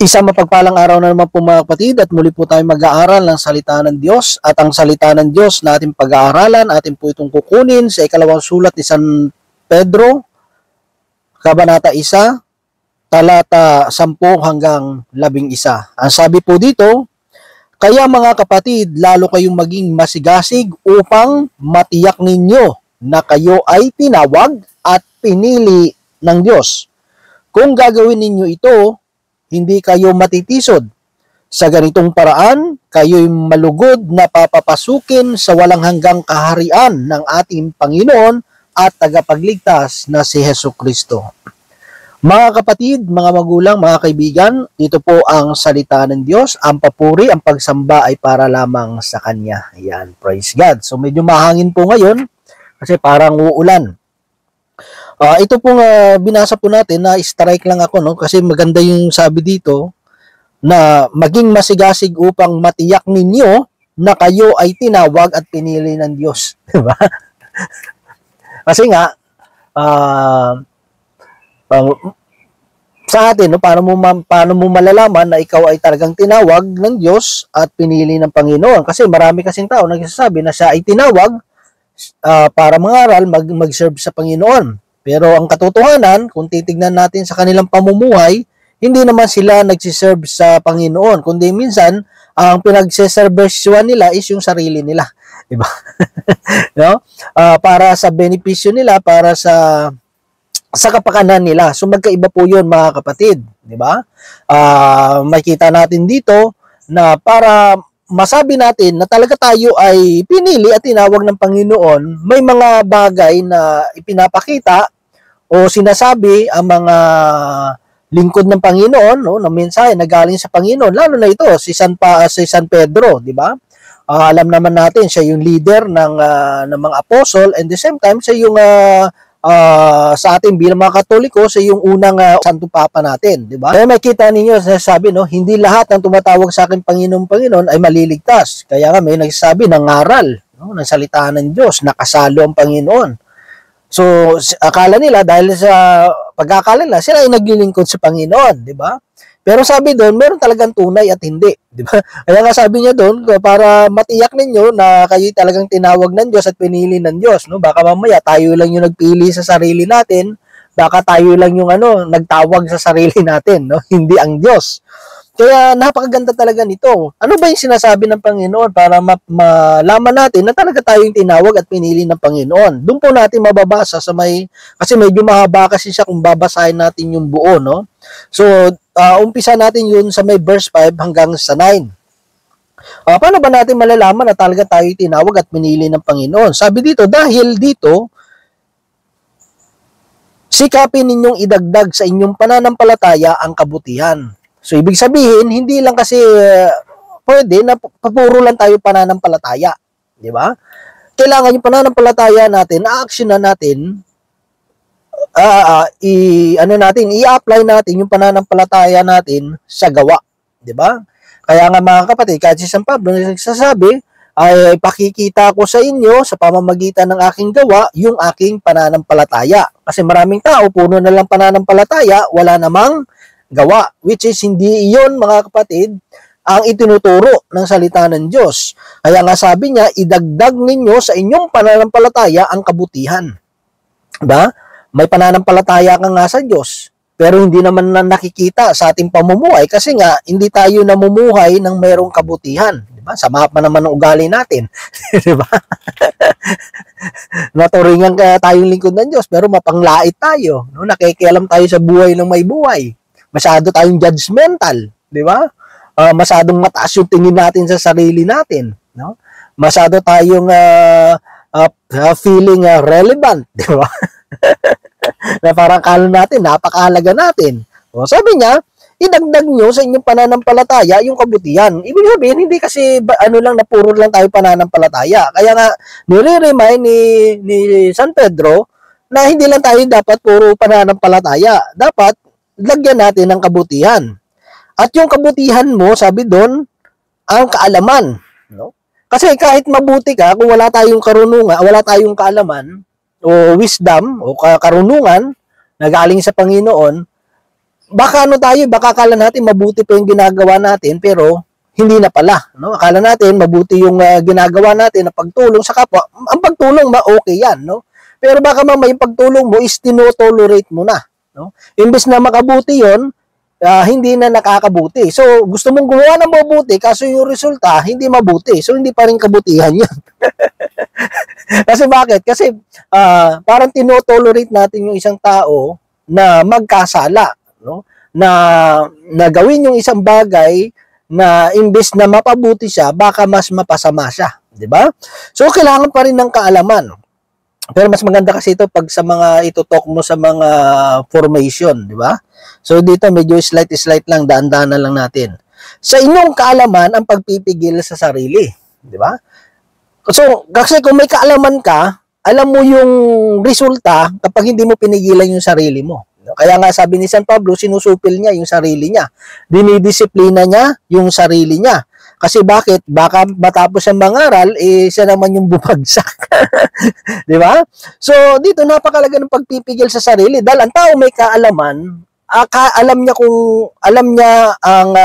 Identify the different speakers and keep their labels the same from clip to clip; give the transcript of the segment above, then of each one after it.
Speaker 1: Isang mapagpalang araw na naman po mga kapatid at muli po tayo mag-aaral ng salita ng Diyos at ang salita ng Diyos na ating pag-aaralan, atin po itong kukunin sa ikalawang sulat ni San Pedro, Kabanata 1, talata 10 hanggang 11. Ang sabi po dito, kaya mga kapatid, lalo kayong maging masigasig upang matiyak ninyo na kayo ay tinawag at pinili ng Diyos. Kung gagawin ninyo ito, hindi kayo matitisod. Sa ganitong paraan, kayo'y malugod na papapasukin sa walang hanggang kaharian ng ating Panginoon at tagapagligtas na si Hesukristo. Mga kapatid, mga magulang, mga kaibigan, ito po ang salita ng Diyos. Ang papuri, ang pagsamba ay para lamang sa Kanya. Ayan, praise God. So medyo mahangin po ngayon kasi parang uulan. Ito pong binasa po natin na strike lang ako, no? Kasi maganda yung sabi dito na maging masigasig upang matiyak ninyo na kayo ay tinawag at pinili ng Diyos. Diba? Kasi nga, sa atin, no, paano mo malalaman na ikaw ay talagang tinawag ng Diyos at pinili ng Panginoon? Kasi marami kasing tao nagsasabi na siya ay tinawag para mangaral, mag-serve sa Panginoon. Pero ang katotohanan, kung titignan natin sa kanilang pamumuhay, hindi naman sila nagsiserve sa Panginoon, kundi minsan, ang pinagsiservisyon nila is yung sarili nila. Diba? No? Para sa benepisyo nila, para sa kapakanan nila. So magkaiba po yun mga kapatid. Diba? Makita natin dito na para masabi natin na talaga tayo ay pinili at tinawag ng Panginoon, may mga bagay na ipinapakita o sinasabi ang mga lingkod ng Panginoon, no, na mensahe na galing sa Panginoon, lalo na ito si San Pedro, di ba? Alam naman natin siya yung leader ng mga apostol, and the same time siya yung sa atin bilang mga Katoliko, siya yung unang Santo Papa natin, di ba? Kaya makita ninyo sabi, no, hindi lahat ng tumatawag sa akin Panginoon ay maliligtas. Kaya nga may nagsasabi ng ngaral, no, ng salita ng Diyos, nakasalo ang Panginoon. So, akala nila dahil sa pagkakala nila, sila ay naglilingkod sa Panginoon, di ba? Pero sabi doon, meron talagang tunay at hindi, di ba? Kaya nga sabi niya doon, para matiyak ninyo na kayo talagang tinawag ng Diyos at pinili ng Diyos, no? Baka mamaya tayo lang yung nagpili sa sarili natin, baka tayo lang yung nagtawag sa sarili natin, no? Hindi ang Diyos. Kaya napakaganda talaga nito. Ano ba yung sinasabi ng Panginoon para malaman natin na talaga tayo yung tinawag at pinili ng Panginoon? Doon po natin mababasa sa kasi medyo mahaba kasi siya kung babasahin natin yung buo, no? So, umpisa natin yun sa may verse 5 hanggang sa 9. Paano ba natin malalaman na talaga tayo yung tinawag at pinili ng Panginoon? Sabi dito, dahil dito, sikapin ninyong idagdag sa inyong pananampalataya ang kabutihan. So, ibig sabihin, hindi lang kasi pwede na puro lang tayo pananampalataya. Di ba? Kailangan yung pananampalataya natin, na-actionan natin, i-apply natin yung pananampalataya natin sa gawa. Di ba? Kaya nga mga kapatid, kahit si San Pablo nagsasabi, ay pakikita ko sa inyo sa pamamagitan ng aking gawa yung aking pananampalataya. Kasi maraming tao, puno na lang pananampalataya, wala namang gawa, which is hindi iyon mga kapatid ang itinuturo ng salita ng Diyos. Kaya nga sabi niya, idagdag ninyo sa inyong pananampalataya ang kabutihan. Diba? May pananampalataya ka nga sa Diyos, pero hindi naman na nakikita sa ating pamumuhay kasi nga hindi tayo namumuhay ng mayroong kabutihan. Diba? Sama pa naman ng ugali natin. Diba? Naturingan kaya tayong lingkod ng Diyos, pero mapanglait tayo. No? Nakikialam tayo sa buhay ng may buhay. Masyado tayong judgmental, di ba? Masyadong mataas yung tingin natin sa sarili natin, no? Masyado tayong feeling relevant, di ba? Na parang kala natin, napakahalaga natin. O, sabi niya, idagdag nyo sa inyong pananampalataya yung kabutihan. Ibig sabihin, hindi kasi lang na puro lang tayo pananampalataya. Kaya nga, nire-remind ni San Pedro na hindi lang tayo dapat puro pananampalataya. Dapat lagyan natin ng kabutihan. At yung kabutihan mo, sabi doon, ang kaalaman. No? Kasi kahit mabuti ka, kung wala tayong karunungan, wala tayong kaalaman, o wisdom, o karunungan, na galing sa Panginoon, baka ano tayo, baka akala natin mabuti pa yung ginagawa natin, pero hindi na pala, no? Akala natin mabuti yung ginagawa natin na pagtulong sa kapwa. Ang pagtulong okay yan, no? Pero baka mamaya yung pagtulong mo is tinotolerate mo na, no? Imbes na makabuti yon, hindi na nakakabuti. So, gusto mong gumawa ng mabuti, kaso yung resulta, hindi mabuti. So, hindi pa rin kabutihan yun. Kasi bakit? Kasi parang tinotolerate natin yung isang tao na magkasala, no? Na gawin yung isang bagay na imbes na mapabuti siya, baka mas mapasama siya, di ba? So kailangan pa rin ng kaalaman. Pero mas maganda kasi ito pag sa mga itutok mo sa mga formation, di ba? So dito medyo slight lang, daan-daan lang natin. Sa inyong kaalaman ang pagpipigil sa sarili, di ba? So kasi kung may kaalaman ka, alam mo yung resulta kapag hindi mo pinigilan yung sarili mo. Kaya nga sabi ni San Pablo, sinusupil niya yung sarili niya. Dinidisiplina niya yung sarili niya. Kasi bakit? Baka matapos ang mangaral, siya naman yung bumagsak. Di ba? So, dito napakalaga ng pagpipigil sa sarili. Dahil ang tao may kaalaman, alam niya ang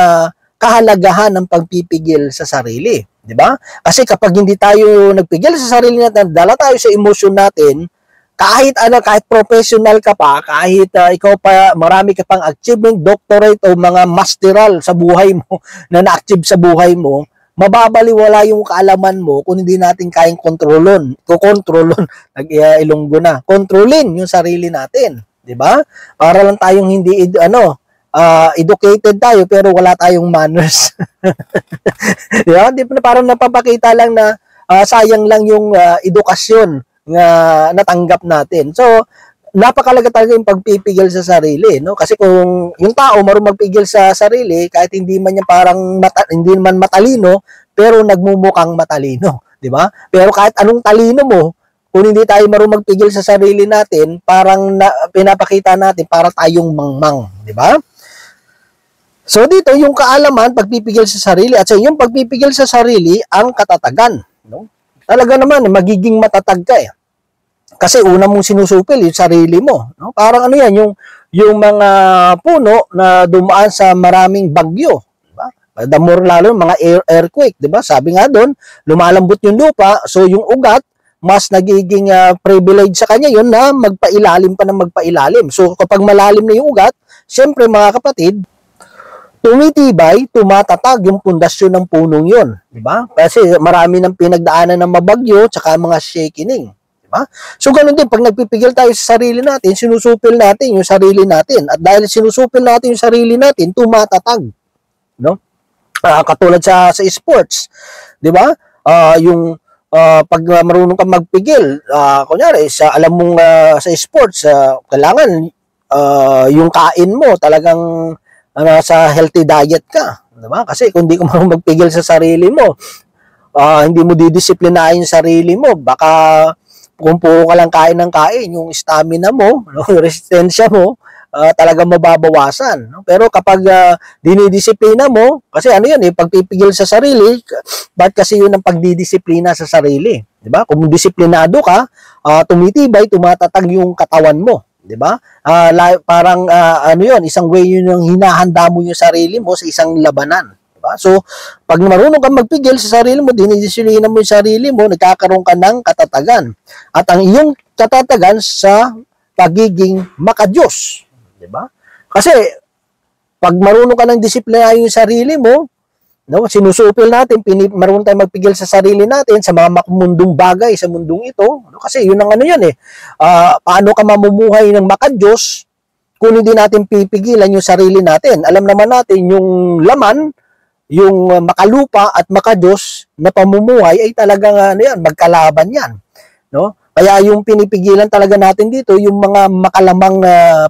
Speaker 1: kahalagahan ng pagpipigil sa sarili. Di ba? Kasi kapag hindi tayo nagpigil sa sarili natin, dala tayo sa emosyon natin, kahit professional ka pa, kahit ikaw pa, marami ka pang achievement, doctorate o mga masteral sa buhay mo, na na-achieve sa buhay mo, mababaliwala yung kaalaman mo kung hindi natin kayang kontrolin. Nag-ilonggo na. Kontrolin yung sarili natin. Di ba? Para lang tayong hindi, educated tayo, pero wala tayong manners. Di ba? Parang napapakita lang na sayang lang yung edukasyon nga natanggap natin. So, napakalaga talaga yung pagpipigil sa sarili, no? Kasi kung yung tao marunong magpigil sa sarili, kahit hindi man niya hindi man matalino, pero nagmumukhang matalino, di ba? Pero kahit anong talino mo, kung hindi tayo marunong magpigil sa sarili natin, parang pinapakita natin para tayong mangmang, di ba? So dito yung kaalaman, pagpipigil sa sarili, at sa yung pagpipigil sa sarili ang katatagan, no? Talaga naman magiging matatag ka eh. Kasi una mong sinusupil yung sarili mo, no? Parang ano yan, yung mga puno na dumaan sa maraming bagyo, di ba? The more lalo mga earthquake, di ba? Sabi nga doon, lumalambot yung lupa, so yung ugat mas nagiging privilege sa kanya yun na magpailalim pa ng magpailalim. So kapag malalim na yung ugat, syempre mga kapatid, tumitibay, tumatatag yung pundasyon ng punong yun, di ba? Kasi marami ng pinagdaanan ng mabagyo tsaka mga shaking. Diba? So, ganun din, pag nagpipigil tayo sa sarili natin, sinusupil natin yung sarili natin. At dahil sinusupil natin yung sarili natin, tumatatag. No? Katulad sa sports. Di ba? Pag marunong kang magpigil, kunyari, alam mong sa sports, kailangan yung kain mo talagang sa healthy diet ka. Di ba? Kasi kung di ka marunong magpigil sa sarili mo, hindi mo didisiplinahin yung sarili mo, baka kung puro ka lang kain ng kain, yung stamina mo, yung resistensya mo, talagang mababawasan. No? Pero kapag dinidisiplina mo, kasi ano yan, pagpipigil sa sarili, ba't kasi yun ang pagdidisiplina sa sarili? Diba? Kung disiplinado ka, tumitibay, tumatatag yung katawan mo. Diba? Parang ano yun, isang way yun yung hinahanda mo yung sarili mo sa isang labanan. Diba? So, pag marunong kang magpigil sa sarili mo, dinidisiplina mo yung sarili mo, nagkakaroon ka ng katatagan. At ang iyong katatagan sa pagiging makadiyos. Diba? Kasi, pag marunong ka ng disiplina yung sarili mo, no, sinusupil natin, marunong tayong magpigil sa sarili natin sa mga mundong bagay sa mundong ito. No? Kasi yun ang ano yan eh. Paano ka mamumuhay ng makadiyos kung hindi natin pipigilan yung sarili natin? Alam naman natin yung laman, yung makalupa at makadiyos na pamumuhay ay talagang ano yan, magkalaban yan. No? Kaya yung pinipigilan talaga natin dito, yung mga makalamang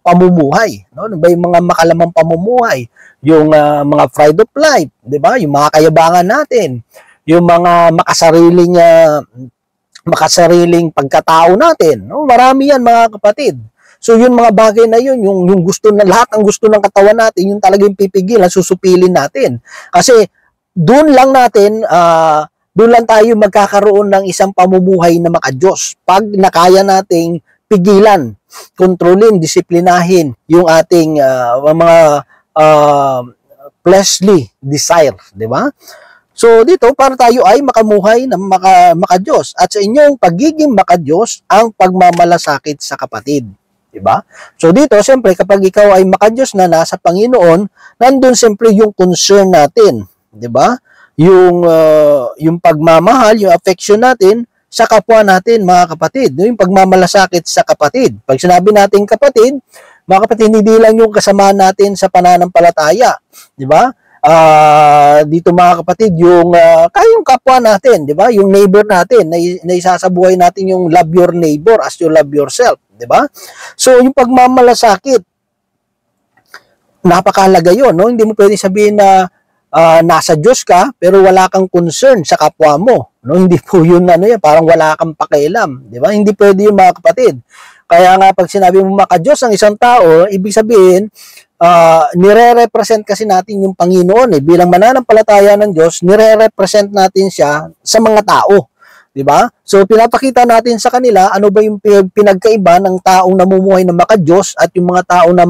Speaker 1: pamumuhay. No? Ano ba yung mga makalamang pamumuhay? Yung mga pride of life, di ba? Yung mga kayabangan natin, yung mga makasariling pagkatao natin. No? Marami yan mga kapatid. So yun mga bagay na yun, yung gusto na lahat ang gusto ng katawan natin, yung talagang pipigilan, susupilin natin. Kasi doon lang tayo magkakaroon ng isang pamumuhay na makadiyos. Pag nakaya nating pigilan, kontrolin, disiplinahin yung ating mga fleshly desire, di ba? So dito para tayo ay makamuhay na maka-Diyos at sa inyong pagiging maka-Diyos ang pagmamalasakit sa kapatid. Diba? So dito, siyempre, kapag ikaw ay maka-Diyos na nasa Panginoon, nandun siyempre yung concern natin. Diba? Yung pagmamahal, yung affection natin sa kapwa natin, mga kapatid. Yung pagmamalasakit sa kapatid. Pag sinabi natin kapatid, mga kapatid, hindi lang yung kasama natin sa pananampalataya. Diba? Dito mga kapatid, yung kayong kapwa natin, di ba? Yung neighbor natin, na isasabuhay natin yung love your neighbor as you love yourself, di ba? So, yung pagmamalasakit, napakahalaga yun, no? Hindi mo pwede sabihin na nasa Diyos ka, pero wala kang concern sa kapwa mo, no? Hindi po yun, parang wala kang pakialam, di ba? Hindi pwede yun, mga kapatid. Kaya nga, pag sinabi mo maka-Diyos ang isang tao, ibig sabihin, nire-represent kasi natin yung Panginoon bilang mananampalataya ng Diyos, nire-represent natin siya sa mga tao, di ba? So pinapakita natin sa kanila ano ba yung pinagkaiba ng taong namumuhay na maka-Diyos at yung mga tao na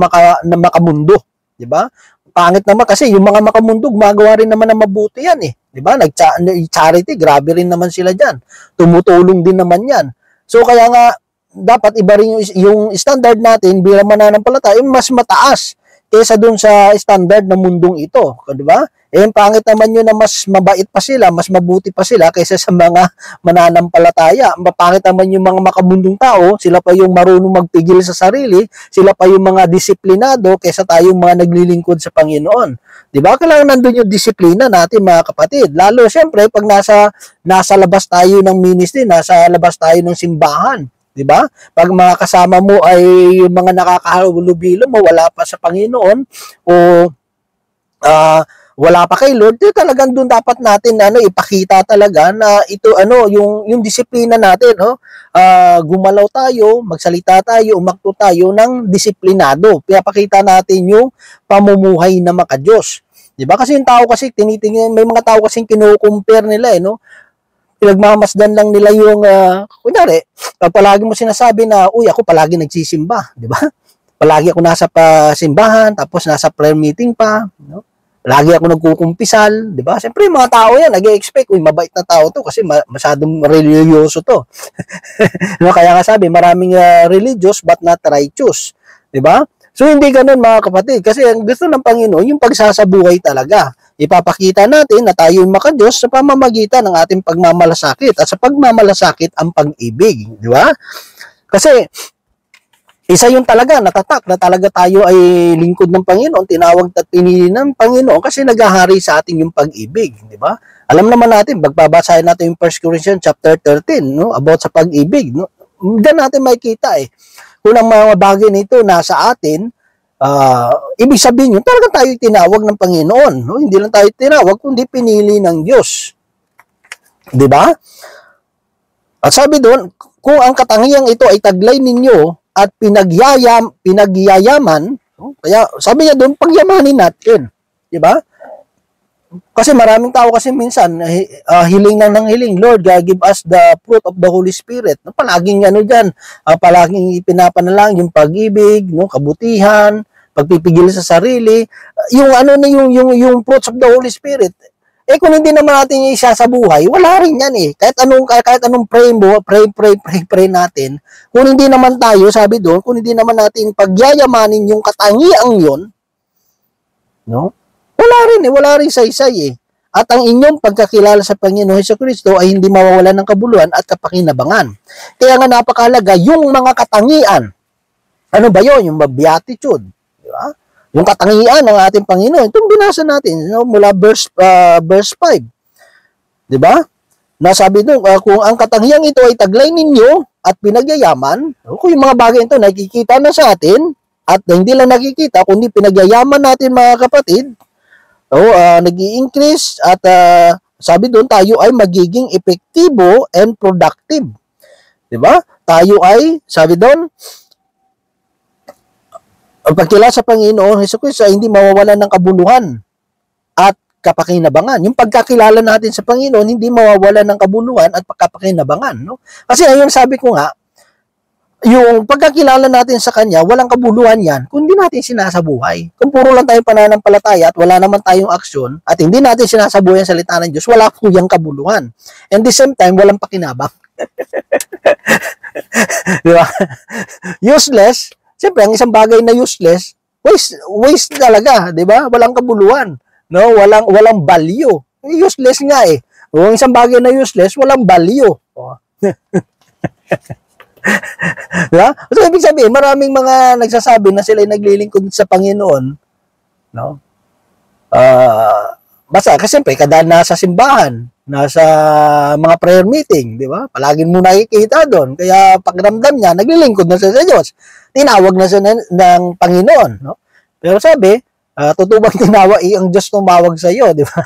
Speaker 1: makamundo, di ba? Pangit naman kasi yung mga makamundo gumagawa rin naman ng mabuti yan di ba? Charity, grabe rin naman sila diyan. Tumutulong din naman yan. So kaya nga dapat iba rin yung standard natin bilang mananampalataya, mas mataas kaysa dun sa standard ng mundong ito, di ba? Pangit naman yun na mas mabait pa sila, mas mabuti pa sila kaysa sa mga mananampalataya. Mapangit naman yung mga makamundong tao, sila pa yung marunong magpigil sa sarili, sila pa yung mga disiplinado kaysa tayong mga naglilingkod sa Panginoon. Di ba? Kailangan nandun yung disiplina natin, mga kapatid. Lalo, siyempre, pag nasa labas tayo ng ministry, nasa labas tayo ng simbahan, di ba? Pag mga kasama mo ay yung mga nakakahalubilo mo, wala pa sa Panginoon o wala pa kay Lord, talagang doon dapat natin ipakita talaga na ito yung disiplina natin, gumalaw tayo, magsalita tayo, umakto tayo ng disiplinado. Pinapakita natin yung pamumuhay na maka-Diyos. Di ba? Kasi yung tao kasi tinitingnan, may mga tao kasing kinukumpare nila pinagmamasdan lang nila yung, kunyari, palagi mo sinasabi na, uy, ako palagi nagsisimba, di ba? Palagi ako nasa simbahan, tapos nasa prayer meeting pa, Lagi ako nagkukumpisal, di ba? Siyempre, yung mga tao yan, nag-expect, uy, mabait na tao to kasi masyadong religyoso to. Kaya nga sabi, maraming religious but not righteous, di ba? So, hindi ganun, mga kapatid, kasi ang gusto ng Panginoon, yung pagsasabuhay talaga. Ipapakita natin na tayo yung maka-Diyos sa pamamagitan ng ating pagmamalasakit. At sa pagmamalasakit, ang pag-ibig. Di ba? Kasi, isa yung talaga, natatak na talaga tayo ay lingkod ng Panginoon, tinawag at pinili ng Panginoon kasi naghahari sa ating yung pag-ibig. Di ba? Alam naman natin, magbabasahin natin yung 1 Corinthians chapter 13, about sa pag-ibig. Diyan natin makikita kung ang mga bagay nito nasa atin, ibig sabihin yun, talagang tayo tinawag ng Panginoon. Hindi lang tayo tinawag, kundi pinili ng Diyos. Diba? At sabi doon, kung ang katangiang ito ay taglay ninyo at pinagyayaman, kaya sabi niya doon, pagyamanin natin. Diba? Kasi maraming tao kasi minsan, hiling ng hiling, Lord, give us the fruit of the Holy Spirit. Palaging dyan, palaging ipinapanalang yung pag-ibig, kabutihan, pagpipigil sa sarili, yung fruits of the Holy Spirit. Kung hindi naman natin yung isa sa buhay, wala rin yan Kahit anong pray natin, kung hindi naman tayo, sabi doon, kung hindi naman natin pagyayamanin yung katangiang yun, wala rin saysay At ang inyong pagkakilala sa Panginoon Jesucristo ay hindi mawawalan ng kabuluhan at kapakinabangan. Kaya nga napakahalaga yung mga katangian. Ano ba yun? Yung beatitude. Diba? Yung katangian ng ating Panginoon. Itong binasa natin mula verse 5. Diba? Nasabi doon, kung ang katangian ito ay taglay ninyo at pinagyayaman, kung yung mga bagay ito nakikita na sa atin, at hindi lang nakikita, kundi pinagyayaman natin, mga kapatid, nag-i-increase at sabi doon tayo ay magiging epektibo and productive. 'Di ba? Tayo ay sabi doon ang pagkilala sa Panginoon Jesucristo ay hindi mawawalan ng kabuluhan at kapakinabangan. Yung pagkakilala natin sa Panginoon hindi mawawalan ng kabuluhan at kapakinabangan, Kasi ayun sabi ko nga, yung pagkakilala natin sa Kanya, walang kabuluhan yan kung hindi natin sinasabuhay. Kung puro lang tayong pananampalataya at wala naman tayong aksyon at hindi natin sinasabuhay ang salita ng Diyos, wala po yung kabuluhan. And the same time, walang pakinabang. Di ba? Useless. Siyempre, ang isang bagay na useless, waste talaga, di ba? Walang kabuluhan. No? Walang value. Useless nga eh. Kung isang bagay na useless, walang value. Diba? So, ibig sabihin, maraming mga nagsasabi na sila ay naglilingkod sa Panginoon, no? Basta, kasi siyempre, kada nasa simbahan, nasa mga prayer meeting, di ba? Palagi mo nakikita doon. Kaya, pagramdam niya, naglilingkod na siya sa Diyos. Tinawag na siya ng Panginoon, no? Pero sabi, tutubang tinawag, ang Diyos tumawag sa iyo, di ba?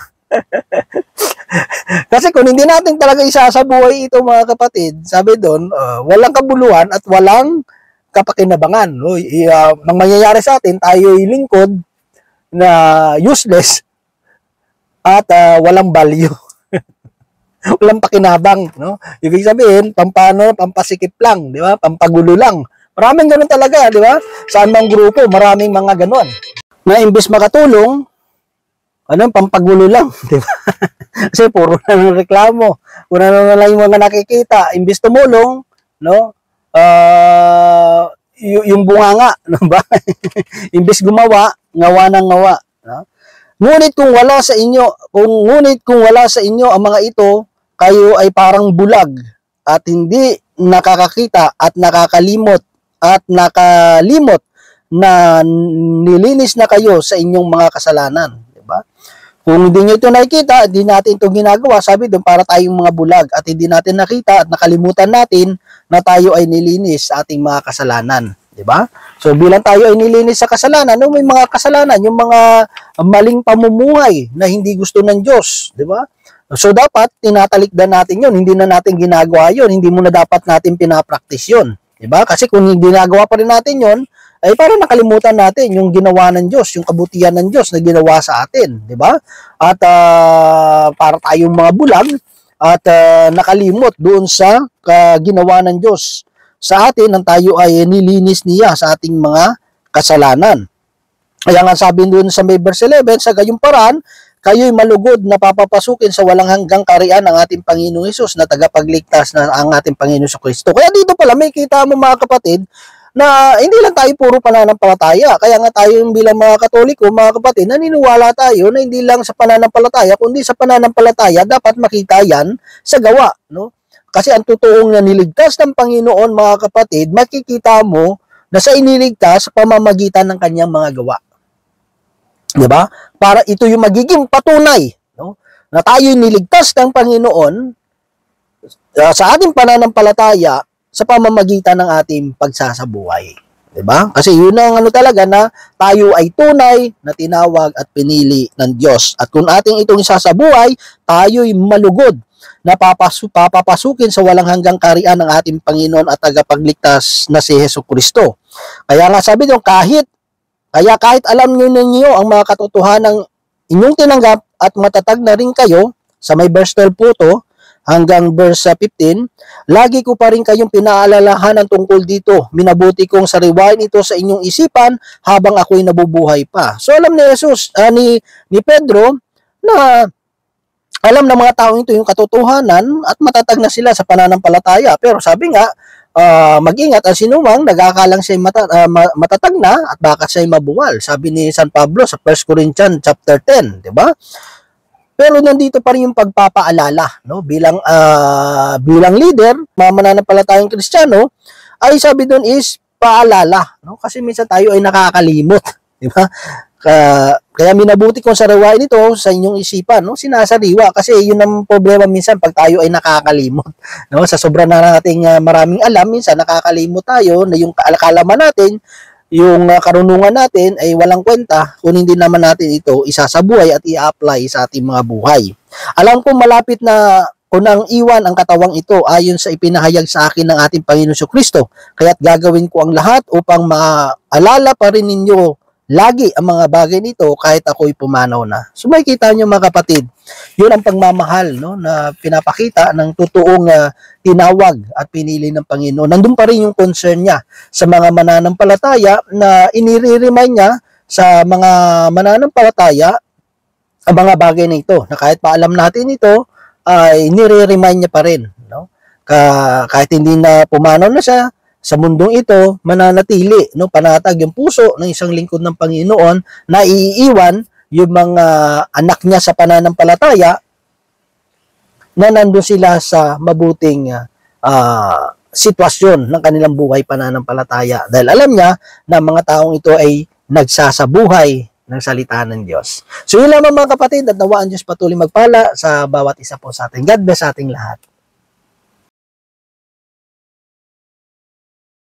Speaker 1: Kasi kung hindi natin talaga isasabuhay ito mga kapatid, sabi doon, walang kabuluhan at walang kapakinabangan. No? Nang mangyayari sa atin, tayo ay lingkod na useless at walang value. Walang pakinabang. No? Ibig sabihin, pampasikip lang, di ba? Pampagulo lang. Maraming ganun talaga, di ba? Saan mang grupo, maraming mga ganun. Na imbes makatulong, pampagulo lang, di ba? Kasi puro na ng reklamo. Puro na lang yung mga nakikita. Imbis tumulong, no? Yung bunganga, no ba? Imbis gumawa, ngawa ng ngawa, no? Ngunit kung wala sa inyo ang mga ito, kayo ay parang bulag at hindi nakakakita at nakakalimot na nilinis na kayo sa inyong mga kasalanan, di ba? Kung hindi nyo ito nakikita, hindi natin ito ginagawa, sabi doon, para tayong mga bulag at hindi natin nakita at nakalimutan natin na tayo ay nilinis sa ating mga kasalanan. Diba? So, bilang tayo ay nilinis sa kasalanan, no, may mga kasalanan, yung mga maling pamumuhay na hindi gusto ng Diyos. Diba? So, dapat tinatalikdan natin yun. Hindi na natin ginagawa yun. Hindi mo na dapat natin pinapraktis yun. Diba? Kasi kung hindi ginagawa pa rin natin yun, ay parang nakalimutan natin yung ginawa ng Diyos, yung kabutihan ng Diyos na ginawa sa atin, di ba? At para tayong mga bulag at nakalimot doon sa ginawa ng Diyos sa atin nang tayo ay nilinis niya sa ating mga kasalanan. Kaya nga sabi doon sa may verse 11, sa gayong paraan, kayo'y malugod na papapasukin sa walang hanggang kariyan ng ating Panginoong Hesus na tagapagligtas na ang ating Panginoon sa Kristo. Kaya dito pala may kita mo mga kapatid, na hindi lang tayo puro pananampalataya. Kaya nga tayo bilang mga Katoliko, mga kapatid, naniniwala tayo na hindi lang sa pananampalataya, kundi sa pananampalataya dapat makita yan sa gawa. No? Kasi ang totoong niligtas ng Panginoon, mga kapatid, makikita mo na sa iniligtas sa pamamagitan ng kanyang mga gawa. Diba? Para ito yung magiging patunay, no? Na tayo niligtas ng Panginoon sa ating pananampalataya sa pamamagitan ng ating pagsasabuhay. Diba? Kasi yun ang talaga na tayo ay tunay na tinawag at pinili ng Diyos. At kung ating itong isasabuhay, tayo'y malugod na papapasukin sa walang hanggang kariyan ng ating Panginoon at tagapagligtas na si Jesucristo. Kaya nga sabi doon, kahit alam nyo ninyo ang mga katotohanan inyong tinanggap at matatag na rin kayo, sa may verse 12 po to, hanggang verse 15, lagi ko pa rin kayong pinaalalahanan tungkol dito. Minabuti kong sariwain ito sa inyong isipan habang ako'y nabubuhay pa. So alam ni Jesus, ni Pedro, na alam ng mga tao ito yung katotohanan at matatag na sila sa pananampalataya. Pero sabi nga, mag-ingat ang sinumang nag-aakalang siya matatag na at baka siya mabuwal. Sabi ni San Pablo sa 1 Corinthians chapter 10, di ba? Pero nandito pa rin yung pagpapaalala, no? Bilang leader, mananampalatayang Kristiyano, ay sabi doon is paalala, no? Kasi minsan tayo ay nakakalimot, di ba? Kaya minabuti kong sariwain ito sa inyong isipan, no? Sinasariwa kasi yun ang problema minsan pag tayo ay nakakalimot, no? Sa sobra na nating maraming alam, minsan nakakalimot tayo na yung kaalaman natin, yung karunungan natin ay walang kwenta kung hindi naman natin ito isasabuhay at i-apply sa ating mga buhay. Alam ko malapit na ko nang iwan ang katawang ito ayon sa ipinahayag sa akin ng ating Panginoon Kristo. Kaya't gagawin ko ang lahat upang maalala pa rin ninyo lagi ang mga bagay nito kahit ako'y pumanaw na. So makikita nyo mga kapatid, yun ang pagmamahal, no, na pinapakita ng totoong tinawag at pinili ng Panginoon. Nandun pa rin yung concern niya sa mga mananampalataya na inire-remind niya sa mga mananampalataya ang mga bagay na ito, na kahit pa alam natin ito, ay nire-remind niya pa rin. No? Kahit hindi na pumanaw na siya, sa mundong ito, mananatili, no, panatag yung puso ng isang lingkod ng Panginoon na iiwan yung mga anak niya sa pananampalataya na nandun sila sa mabuting sitwasyon ng kanilang buhay pananampalataya. Dahil alam niya na mga taong ito ay nagsasabuhay ng salita ng Diyos. So yun lamang mga kapatid, at nawa ang Diyos patuloy magpala sa bawat isa po sa atin. God bless sa ating lahat.